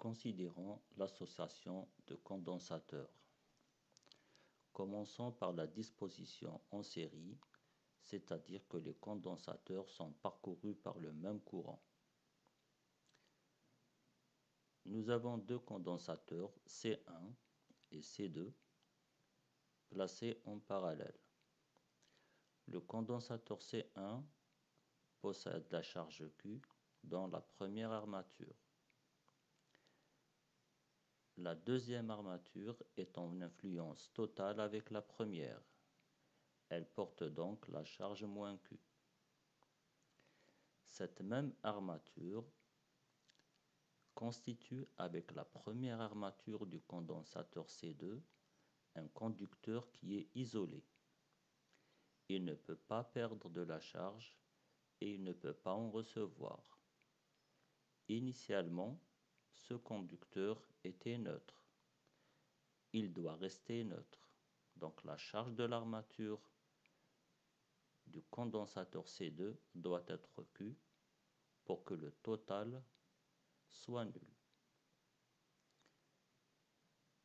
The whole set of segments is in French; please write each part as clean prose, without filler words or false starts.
Considérons l'association de condensateurs. Commençons par la disposition en série, c'est-à-dire que les condensateurs sont parcourus par le même courant. Nous avons deux condensateurs C1 et C2 placés en parallèle. Le condensateur C1 possède la charge Q dans la première armature. La deuxième armature est en influence totale avec la première. Elle porte donc la charge moins Q. Cette même armature constitue avec la première armature du condensateur C2 un conducteur qui est isolé. Il ne peut pas perdre de la charge et il ne peut pas en recevoir. Initialement, ce conducteur était neutre. Il doit rester neutre. Donc la charge de l'armature du condensateur C2 doit être Q pour que le total soit nul.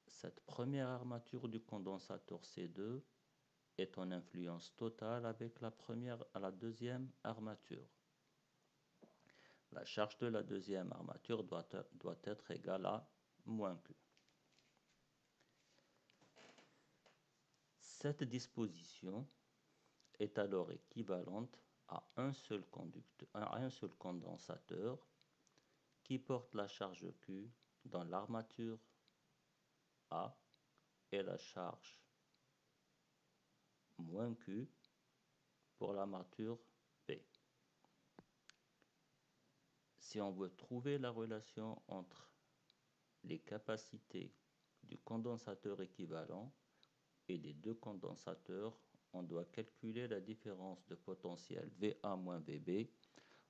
Cette première armature du condensateur C2 est en influence totale avec la deuxième armature. La charge de la deuxième armature doit être égale à moins Q. Cette disposition est alors équivalente à un seul condensateur qui porte la charge Q dans l'armature A et la charge moins Q pour l'armature B. Si on veut trouver la relation entre les capacités du condensateur équivalent et des deux condensateurs, on doit calculer la différence de potentiel VA moins VB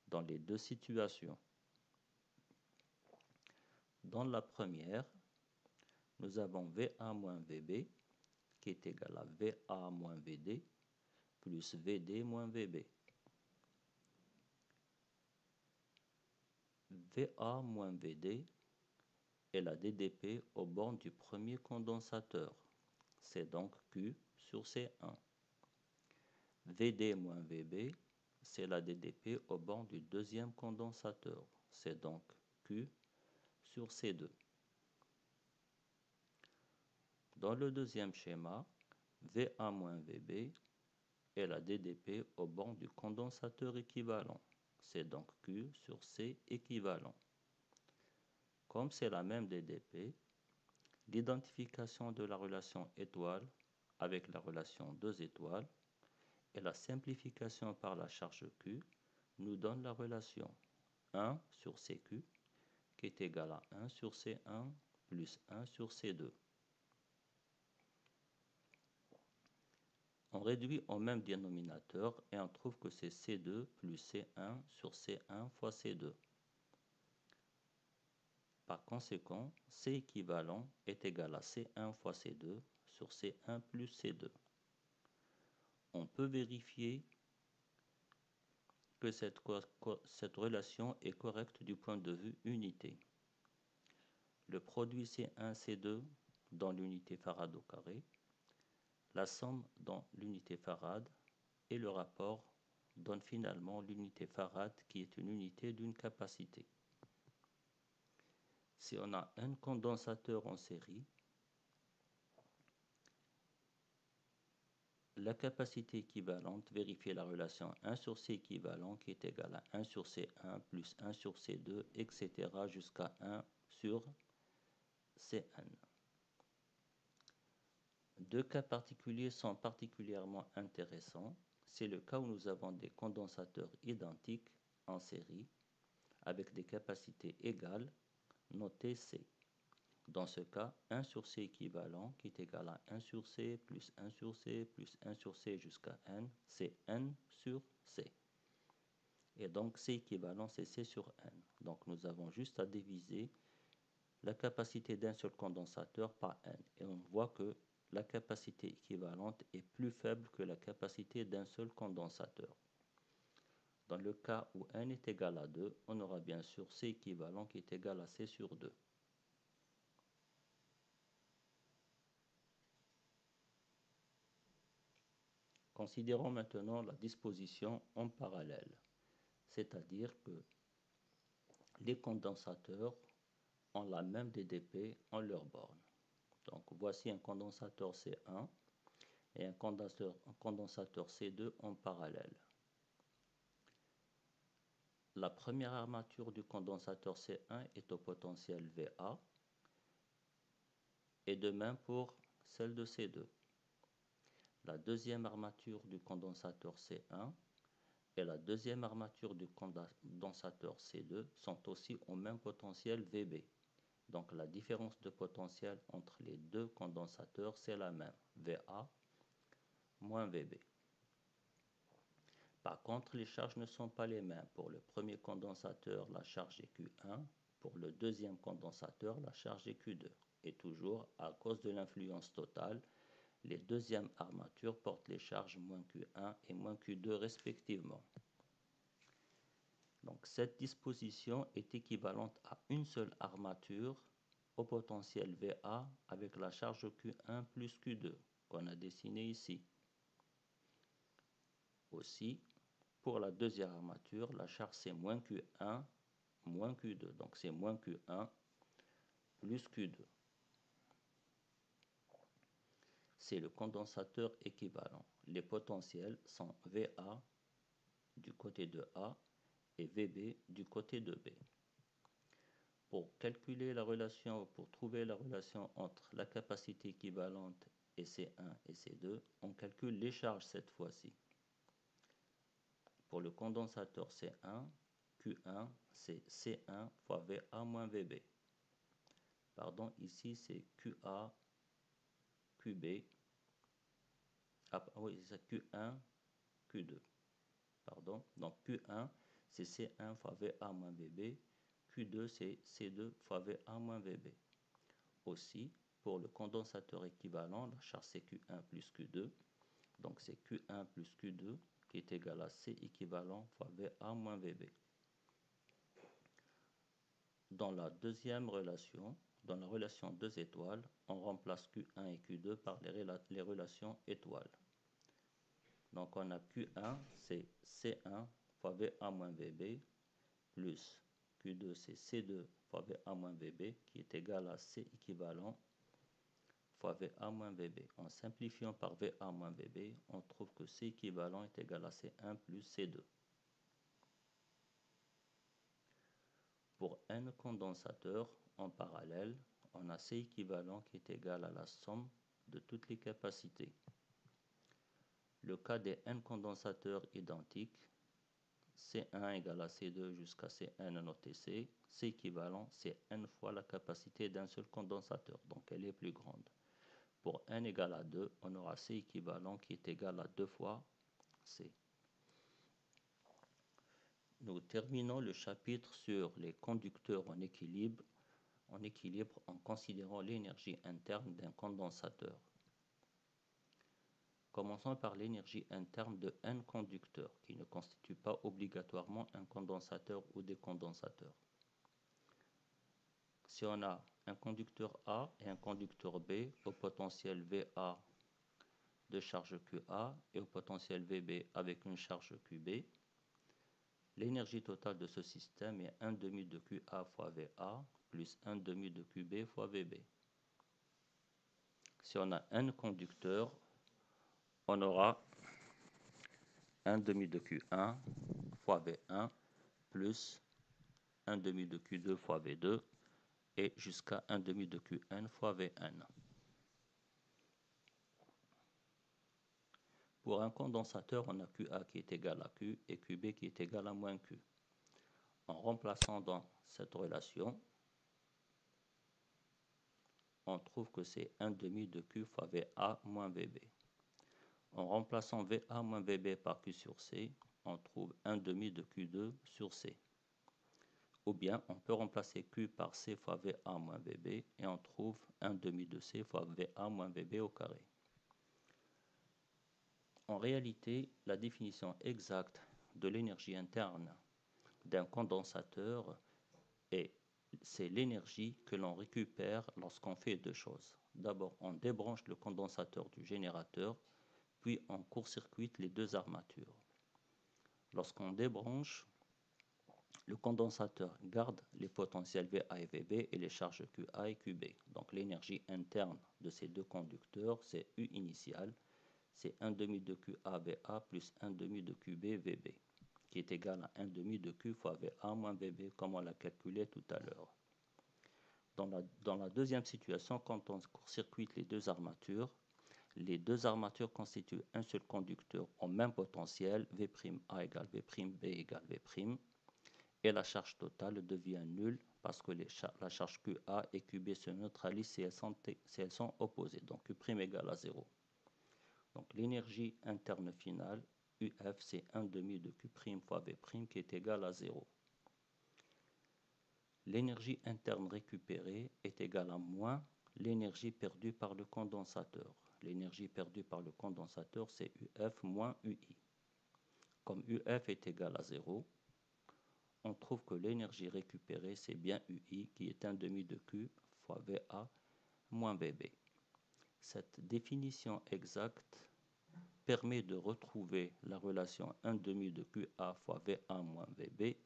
dans les deux situations. Dans la première, nous avons VA moins VB qui est égal à VA moins VD plus VD moins VB. VA moins VD est la DDP aux bornes du premier condensateur. C'est donc Q sur C1. VD moins VB, c'est la DDP aux bornes du deuxième condensateur. C'est donc Q sur C2. Dans le deuxième schéma, VA moins VB est la DDP aux bornes du condensateur équivalent. C'est donc Q sur C équivalent. Comme c'est la même DDP, l'identification de la relation étoile avec la relation 2 étoiles et la simplification par la charge Q nous donne la relation 1 sur CQ qui est égale à 1 sur C1 plus 1 sur C2. On réduit au même dénominateur et on trouve que c'est C2 plus C1 sur C1 fois C2. Par conséquent, C équivalent est égal à C1 fois C2 sur C1 plus C2. On peut vérifier que cette relation est correcte du point de vue unité. Le produit C1-C2 dans l'unité farad au carré, la somme dans l'unité farad et le rapport donne finalement l'unité farad qui est une unité d'une capacité. Si on a un condensateur en série, la capacité équivalente vérifie la relation 1 sur C équivalent qui est égal à 1 sur C1 plus 1 sur C2, etc. jusqu'à 1 sur Cn. Deux cas particuliers sont particulièrement intéressants. C'est le cas où nous avons des condensateurs identiques en série avec des capacités égales notées C. Dans ce cas, 1 sur C équivalent qui est égal à 1 sur C plus 1 sur C plus 1 sur C jusqu'à N, c'est N sur C. Et donc C équivalent, c'est C sur N. Donc nous avons juste à diviser la capacité d'un seul condensateur par N. Et on voit que la capacité équivalente est plus faible que la capacité d'un seul condensateur. Dans le cas où N est égal à 2, on aura bien sûr C équivalent qui est égal à C sur 2. Considérons maintenant la disposition en parallèle, c'est-à-dire que les condensateurs ont la même DDP en leur borne. Donc voici un condensateur C1 et un condensateur C2 en parallèle. La première armature du condensateur C1 est au potentiel VA et de même pour celle de C2. La deuxième armature du condensateur C1 et la deuxième armature du condensateur C2 sont aussi au même potentiel VB. Donc la différence de potentiel entre les deux condensateurs, c'est la même, VA moins VB. Par contre, les charges ne sont pas les mêmes. Pour le premier condensateur, la charge est Q1. Pour le deuxième condensateur, la charge est Q2. Et toujours, à cause de l'influence totale, les deuxièmes armatures portent les charges moins Q1 et moins Q2 respectivement. Donc cette disposition est équivalente à une seule armature au potentiel VA avec la charge Q1 plus Q2 qu'on a dessiné ici. Aussi, pour la deuxième armature, la charge c'est moins Q1 moins Q2. Donc c'est moins Q1 plus Q2. C'est le condensateur équivalent. Les potentiels sont VA du côté de A et VB du côté de B. Pour calculer la relation, pour trouver la relation entre la capacité équivalente et C1 et C2, on calcule les charges cette fois-ci. Pour le condensateur C1, Q1 c'est C1 fois VA moins VB. Pardon, ici c'est QA, QB. Ah oui, c'est Q1, Q2. Pardon, donc Q1 c'est C1 fois VA moins VB. Q2 c'est C2 fois VA moins VB. Aussi, pour le condensateur équivalent, la charge c'est Q1 plus Q2. Donc c'est Q1 plus Q2 qui est égal à C équivalent fois VA moins VB. Dans la deuxième relation, dans la relation 2 étoiles, on remplace Q1 et Q2 par les relations étoiles. Donc on a Q1, c'est C1 fois VA moins VB, plus Q2, c'est C2 fois VA moins VB, qui est égal à C équivalent fois VA moins VB. En simplifiant par VA moins VB, on trouve que C équivalent est égal à C1 plus C2. Pour n condensateurs en parallèle, on a C équivalent qui est égal à la somme de toutes les capacités. Le cas des n condensateurs identiques, C1 égale à C2 jusqu'à Cn noté C, C équivalent, c'est n fois la capacité d'un seul condensateur, donc elle est plus grande. Pour n égale à 2, on aura C équivalent qui est égal à 2 fois C. Nous terminons le chapitre sur les conducteurs en équilibre en considérant l'énergie interne d'un condensateur. Commençons par l'énergie interne de n conducteurs, qui ne constitue pas obligatoirement un condensateur ou des condensateurs. Si on a un conducteur A et un conducteur B au potentiel VA de charge QA et au potentiel VB avec une charge QB, l'énergie totale de ce système est 1 demi de QA fois VA plus 1 demi de QB fois VB. Si on a n conducteurs, on aura 1 demi de Q1 fois V1 plus 1 demi de Q2 fois V2 et jusqu'à 1 demi de Qn fois Vn. Pour un condensateur, on a QA qui est égal à Q et QB qui est égal à moins Q. En remplaçant dans cette relation, on trouve que c'est 1 demi de Q fois VA moins VB. En remplaçant VA moins VB par Q sur C, on trouve 1 demi de Q2 sur C. Ou bien on peut remplacer Q par C fois VA moins VB et on trouve 1 demi de C fois VA moins VB au carré. En réalité, la définition exacte de l'énergie interne d'un condensateur c'est l'énergie que l'on récupère lorsqu'on fait deux choses. D'abord, on débranche le condensateur du générateur, puis on court-circuite les deux armatures. Lorsqu'on débranche, le condensateur garde les potentiels VA et VB et les charges QA et QB. Donc l'énergie interne de ces deux conducteurs, c'est U initial, c'est 1 demi de QA VA plus 1 demi de QB VB, qui est égal à 1 demi de Q fois VA moins VB, comme on l'a calculé tout à l'heure. Dans la deuxième situation, quand on court-circuite les deux armatures constituent un seul conducteur au même potentiel, V'A égale V'B égale V', et la charge totale devient nulle parce que la charge QA et QB se neutralisent si elles sont opposées. Donc Q' égale à 0. Donc l'énergie interne finale, UF, c'est 1 demi de Q' fois V' qui est égal à 0. L'énergie interne récupérée est égale à moins l'énergie perdue par le condensateur. L'énergie perdue par le condensateur, c'est UF moins UI. Comme UF est égal à 0, on trouve que l'énergie récupérée, c'est bien UI, qui est 1 demi de Q fois VA moins VB. Cette définition exacte permet de retrouver la relation 1 demi de QA fois VA moins VB,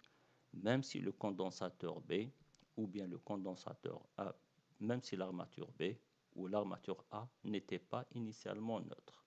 même si le condensateur B, ou bien le condensateur A, même si l'armature B ou l'armature A n'était pas initialement neutre.